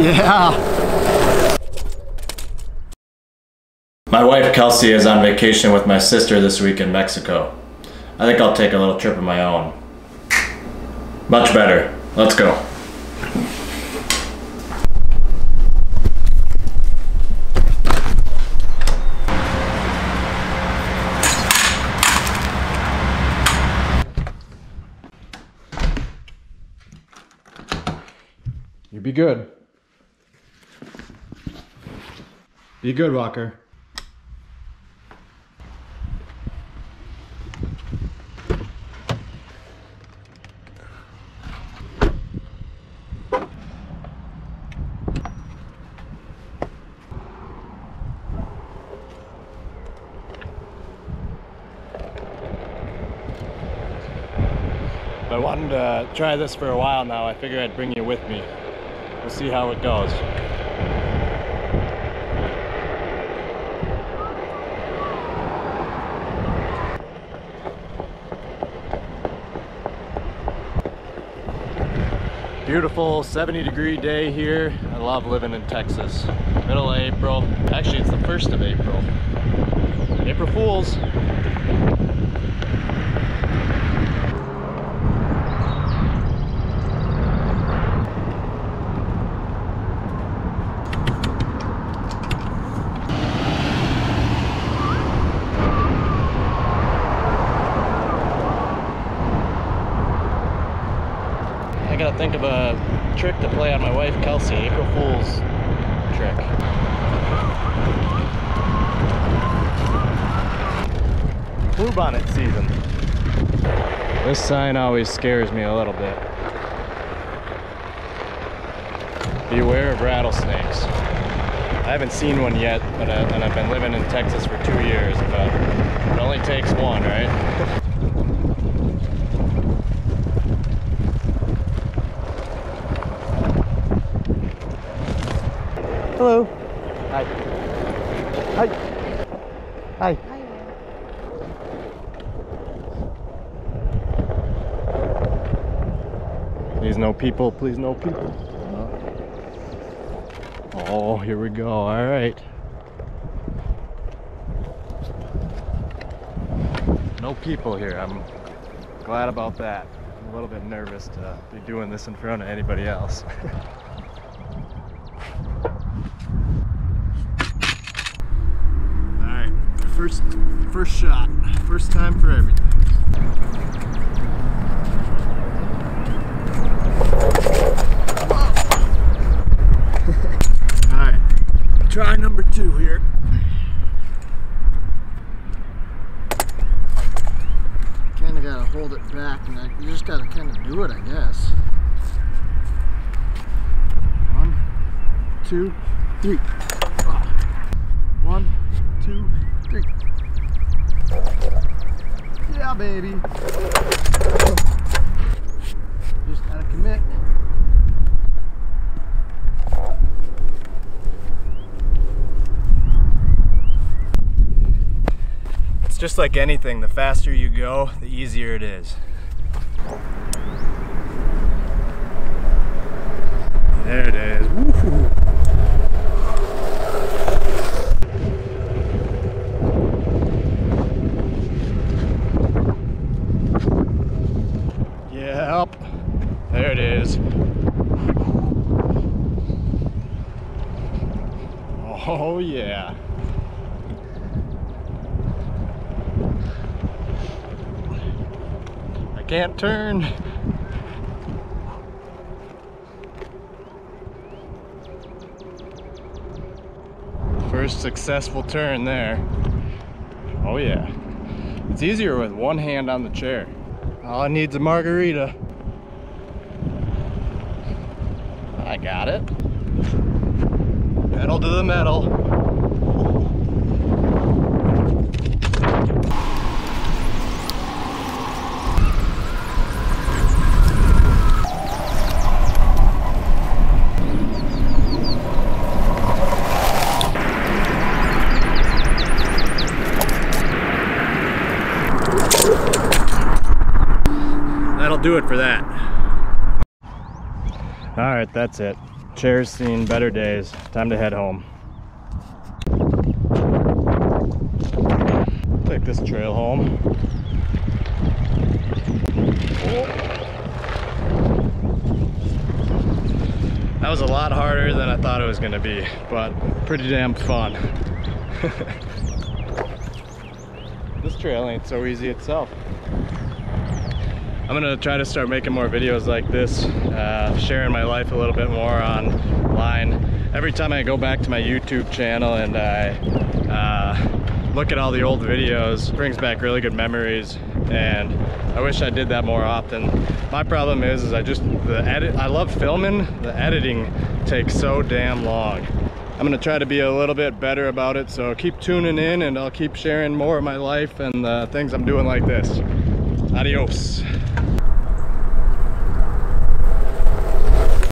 Yeah. My wife Kelsey is on vacation with my sister this week in Mexico. I think I'll take a little trip of my own. Much better. Let's go. You be good. Be good, Walker. I wanted to try this for a while now. I figured I'd bring you with me. We'll see how it goes. Beautiful 70-degree day here. I love living in Texas. Middle of April. Actually, it's the 1st of April. April Fools. I gotta think of a trick to play on my wife Kelsey. April Fool's trick. Bluebonnet season. This sign always scares me a little bit. Beware of rattlesnakes. I haven't seen one yet, and I've been living in Texas for 2 years, but it only takes one, right? Hello. Hi. Hi. Hi. Hi. Please no people, please no people. Oh, here we go. All right. No people here. I'm glad about that. I'm a little bit nervous to be doing this in front of anybody else. First shot, first time for everything. All right, try number 2 here. Kind of gotta hold it back, and you just gotta kind of do it, I guess. 1, 2, 3. 1, 2, 3. Yeah, baby. Just gotta commit. It's just like anything, the faster you go, the easier it is. There it is. Woo-hoo. Yep, there it is. Oh yeah. I can't turn. First successful turn there. Oh yeah. It's easier with one hand on the chair. All it needs is a margarita. I got it. Pedal to the metal. That'll do it for that. All right, that's it. Chair's seen better days. Time to head home. Take this trail home. That was a lot harder than I thought it was gonna be, but pretty damn fun. This trail ain't so easy itself. I'm gonna try to start making more videos like this, sharing my life a little bit more online. Every time I go back to my YouTube channel and I look at all the old videos, it brings back really good memories, and I wish I did that more often. My problem is I love filming, the editing takes so damn long. I'm gonna try to be a little bit better about it, so keep tuning in and I'll keep sharing more of my life and the things I'm doing like this. Adios.